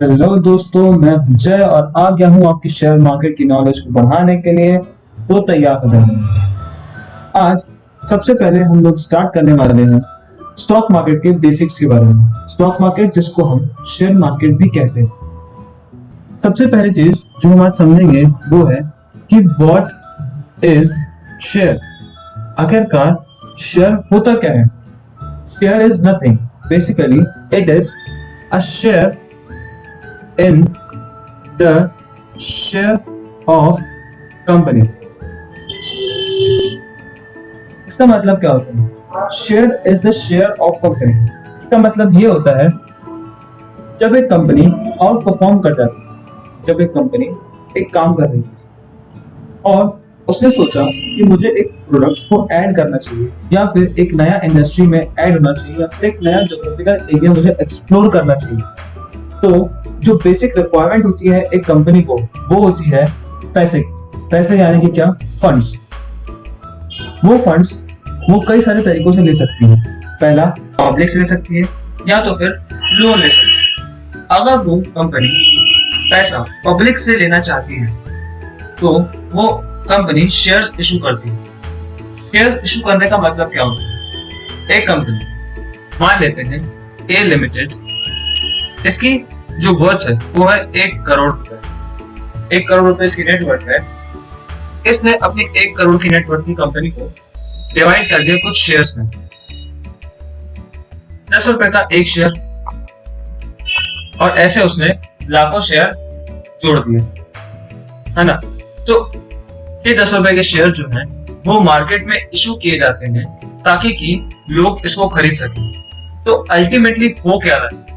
Hello दोस्तों, मैं हूं जय और आ गया हूं आपकी शेयर मार्केट की नॉलेज को बढ़ाने के लिए। तो तैयार हो जाइए। आज सबसे पहले हम लोग स्टार्ट करने वाले हैं स्टॉक मार्केट के बेसिक्स के बारे में। स्टॉक मार्केट जिसको हम शेयर मार्केट भी कहते हैं। सबसे पहली चीज जो हम आज समझेंगे वो है कि व्हाट इज शेयर। आखिरकार शेयर होता क्या है। Share is nothing, basically it is a share in the share of company। इसका मतलब क्या होता है? Share is the share of company. इसका मतलब ये होता है जब एक कंपनी आउट परफॉर्म कर जाती है, जब एक कंपनी एक काम कर रही है और उसने सोचा कि मुझे एक प्रोडक्ट को ऐड करना चाहिए या फिर एक नया इंडस्ट्री में ऐड होना चाहिए या फिर एक नया ज्योग्राफिकल एरिया मुझे एक्सप्लोर करना चाहिए। तो जो बेसिक रिक्वायरमेंट होती है एक कंपनी को वो होती है पैसे। पैसे यानी कि क्या? फंड्स। वो फंड्स वो कई सारे तरीकों से ले सकती है। पहला, पब्लिक से ले सकती है या तो फिर लोन ले सकती है। अगर वो कंपनी पैसा पब्लिक से लेना चाहती है तो वो कंपनी शेयर्स इशू करती है। शेयर्स इशू करने का मतलब क्या होता है? एक कंपनी, मान लेते हैं ए लिमिटेड, इसकी जो वर्थ है वो है 1 करोड़ रुपए। 1 करोड़ रुपए इसकी नेटवर्थ है। इसने अपनी 1 करोड़ की नेटवर्थ की कंपनी को डिवाइड कर दिया कुछ शेयर्स में। 10 रुपए का एक शेयर और ऐसे उसने लाखों शेयर जोड़ दिए, है ना। तो ये 10 रुपए के शेयर जो हैं वो मार्केट में इशू किए जाते हैं ताकि कि लोग इसको खरीद सकें। तो अल्टीमेटली हो क्या रहा है?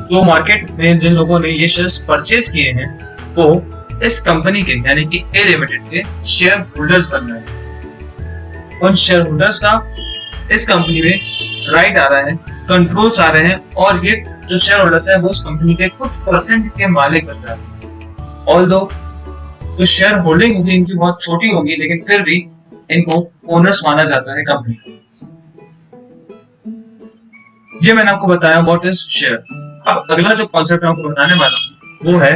जो मार्केट में जिन लोगों ने ये शेयर्स परचेज किए हैं वो इस कंपनी के यानी कि ए लिमिटेड के शेयर होल्डर्स बन रहे हैं। उन शेयर होल्डर्स का इस कंपनी में राइट आ रहा है, कंट्रोल्स आ रहे हैं और ये जो शेयर होल्डर्स हैं वो इस कंपनी के कुछ परसेंट के मालिक बन जाते हैं। ऑल्दो जो शेयर होल्डिंग होगी इनकी बहुत छोटी होगी, लेकिन फिर भी इनको ओनर्स माना जाता है कंपनी का। ये मैंने आपको बताया व्हाट इज शेयर। अब अगला जो कॉन्सेप्ट मैं आपको बताने वाला हूं वो है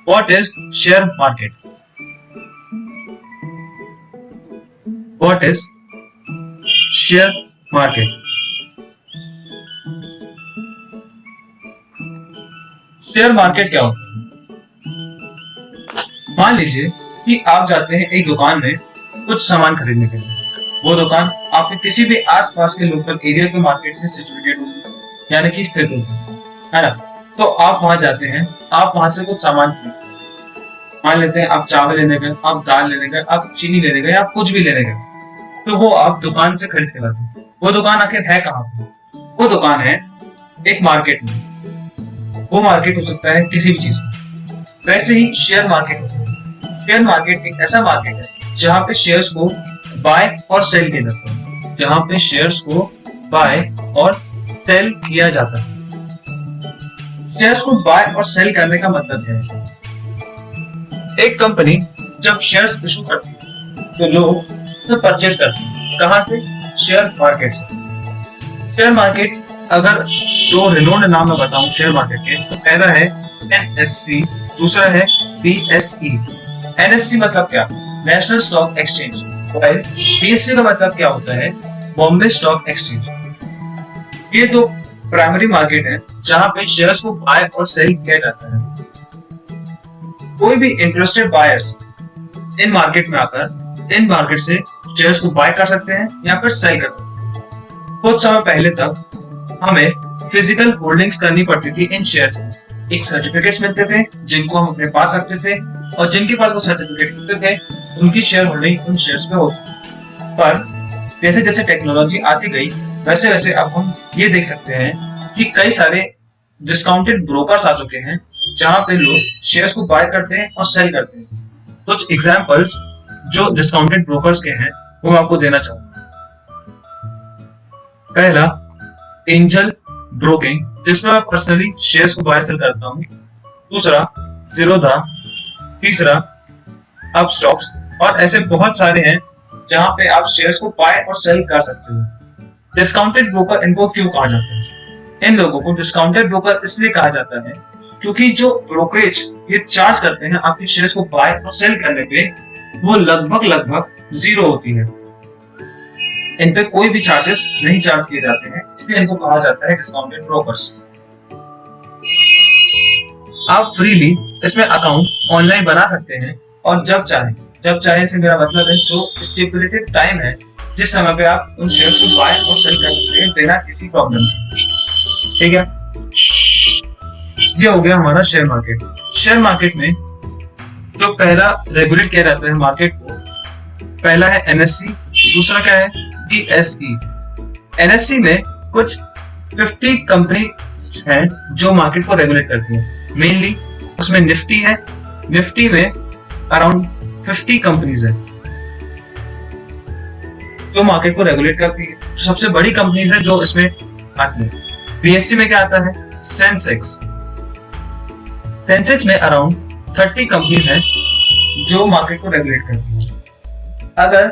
what is share market. What is share market. Share market क्या होता है? मान लीजिए कि आप जाते हैं एक दुकान में कुछ सामान खरीदने के लिए। वो दुकान आपके किसी भी आसपास के लोकल एरिया के मार्केट में सिचुएटेड होगी, यानी कि स्थित होगी, है ना। तो आप वहां जाते हैं, आप वहां से कुछ सामान खरीदते। मान लेते हैं आप चावल लेने गए, आप दाल लेने गए, आप चीनी लेने गए, आप कुछ भी लेने गए, तो वो आप दुकान से खरीद के लाते हैं। वो दुकान आखिर है कहाँ पे? वो दुकान है एक मार्केट में। वो मार्केट हो सकता है किसी भी चीज में। वैसे ही शेयर मार्केट होता है। शेयर मार्केट एक ऐसा मार्केट है जहाँ पे शेयर्स को बाय और सेल किया जाता है। जहाँ पे शेयर्स को बाय और सेल किया जाता है। शेयर्स को बाय और सेल करने का मतलब है एक कंपनी जब शेयर्स इशू करती है तो लोग उसे परचेज करते हैं। कहां से? शेयर मार्केट से। शेयर मार्केट अगर दो रिनोन्ड नाम मैं बताऊं शेयर मार्केट के, तो पहला है एनएससी, दूसरा है बीएसई। एनएससी मतलब क्या? National stock exchange. बीएसई का मतलब क्या होता है? Bombay stock exchange. ये दो प्राइमरी मार्केट है जहां पे शेयर्स को बाय और सेल किया जाता है। कोई भी इंटरेस्टेड बायर्स इन मार्केट में आकर इन मार्केट से शेयर्स को बाय कर सकते हैं या फिर सेल कर सकते हैं। कुछ समय पहले तक हमें फिजिकल होल्डिंग्स करनी पड़ती थी इन शेयर्स में। एक सर्टिफिकेट्स मिलते थे जिनको हम अपने पास रखते थे और जिनके पास वो सर्टिफिकेट होते थे उनकी शेयर होल्डिंग उन शेयर्स में होती। पर जैसे जैसे टेक्नोलॉजी आती गई वैसे वैसे अब हम ये देख सकते हैं कि कई सारे डिस्काउंटेड ब्रोकर्स आ चुके हैं जहां पे लोग शेयर्स को बाय करते हैं और सेल करते हैं। कुछ एग्जांपल्स जो डिस्काउंटेड ब्रोकर्स के हैं वो मैं आपको देना चाहूंगा। पहला, एंजल ब्रोकिंग, जिसमें मैं पर्सनली शेयर्स को बाय सेल करता हूं। दूसरा, जीरोधा। तीसरा, अपस्टॉक्स। और ऐसे बहुत सारे हैं जहां पे आप शेयर्स को बाय और सेल कर सकते हो। डिस्काउंटेड ब्रोकर इनको क्यों कहा जाता है? इन लोगों को डिस्काउंटेड ब्रोकर इसलिए कहा जाता है क्योंकि जो ब्रोकरेज ये चार्ज करते हैं आपके शेयर्स को बाय और सेल करने पे, वो लगभग जीरो होती है। इन पे कोई भी चार्जेस नहीं चार्ज किए जाते हैं, इसलिए इनको कहा जाता है डिस्काउंटेड ब्रोकर्स। आप फ्रीली इसमें अकाउंट ऑनलाइन बना सकते हैं और जब चाहे से मेरा मतलब है जो स्टिपुलेटेड टाइम है जिस समय पे आप उन शेयर्स को बाय और सेल कर सकते हैं बिना किसी प्रॉब्लम के। ठीक है, ये हो गया हमारा शेयर मार्केट। शेयर मार्केट में जो पहला रेगुलेट किया जाता है मार्केट को, पहला है एनएससी, दूसरा क्या है बीएसई। एनएससी में कुछ 50 कंपनी हैं जो मार्केट को रेगुलेट करती हैं। मेनली उसमें निफ्टी है, निफ्टी में अराउंड 50 कंपनीज हैं जो मार्केट को रेगुलेट करती है। जो सबसे बड़ी कंपनीज है जो इसमें आती है। बीएससी में क्या आता है सेंसेक्स। सेंसेक्स में अराउंड 30 कंपनीज हैं जो मार्केट को रेगुलेट करती हैं। अगर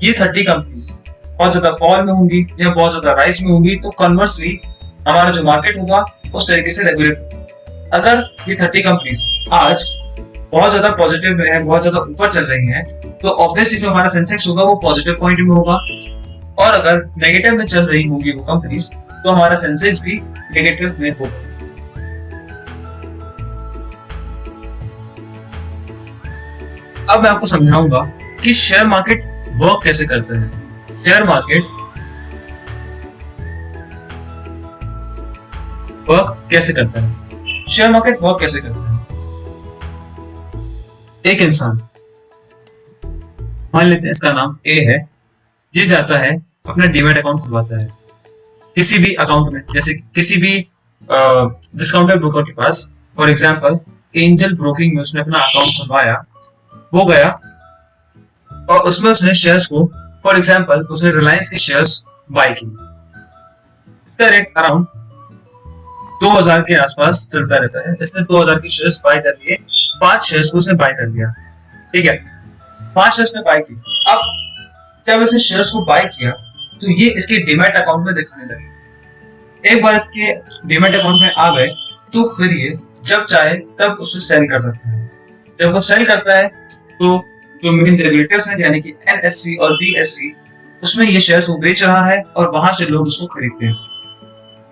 ये 30 कंपनीज बहुत ज्यादा फॉल में होंगी या बहुत ज्यादा राइज में होंगी तो कन्वर्सली हमारा जो मार्केट होगा उस तरीके से रेगुलेट होगा। अगर ये 30 कंपनीज आज बहुत ज्यादा पॉजिटिव में है, बहुत ज्यादा ऊपर चल रही हैं, तो ऑब्वियसली जो हमारा सेंसेक्स होगा वो पॉजिटिव पॉइंट में होगा। और अगर नेगेटिव में चल रही होगी वो कंपनीज तो हमारा सेंसेक्स भी नेगेटिव में होगा। अब मैं आपको समझाऊंगा कि शेयर मार्केट वर्क कैसे करता है। शेयर मार्केट वर्क कैसे करता है? शेयर मार्केट वर्क कैसे करता है? एक इंसान, मान लेते हैं इसका नाम ए है, ये जाता है अपना डीमैट अकाउंट खुलवाता है किसी भी अकाउंट में, जैसे किसी भी डिस्काउंटेड ब्रोकर के पास। फॉर एग्जांपल एंजल ब्रोकिंग में उसने अपना अकाउंट खुलवाया, वो गया और उसमें उसने शेयर्स को, फॉर एग्जांपल उसने रिलायंस के शेयर्स बाय किए। इसका रेट अराउंड 2000 के आसपास चलता रहता है। इसने 2000 के शेयर्स बाय कर लिए, 5 शेयर्स को उसने बाय कर लिया। ठीक है, 5 शेयर्स ने बाय की। अब जब इसने शेयर्स को बाय किया तो ये इसके डीमैट अकाउंट में दिखाने लगे। एक बार इसके डीमैट अकाउंट में आ गए तो फिर ये जब चाहे तब उसे सेल कर सकता है। जब वो सेल करता है तो जो मेन रेगुलेटर्स हैं यानी कि एनएससी और बीएससी, उसमें ये शेयर्स को बेच रहा है और वहां से लोग उसको खरीदते हैं।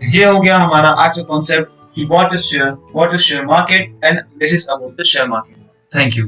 ये हो गया हमारा आज का कॉन्सेप्ट कि what is share market and this is about the share market. Thank you.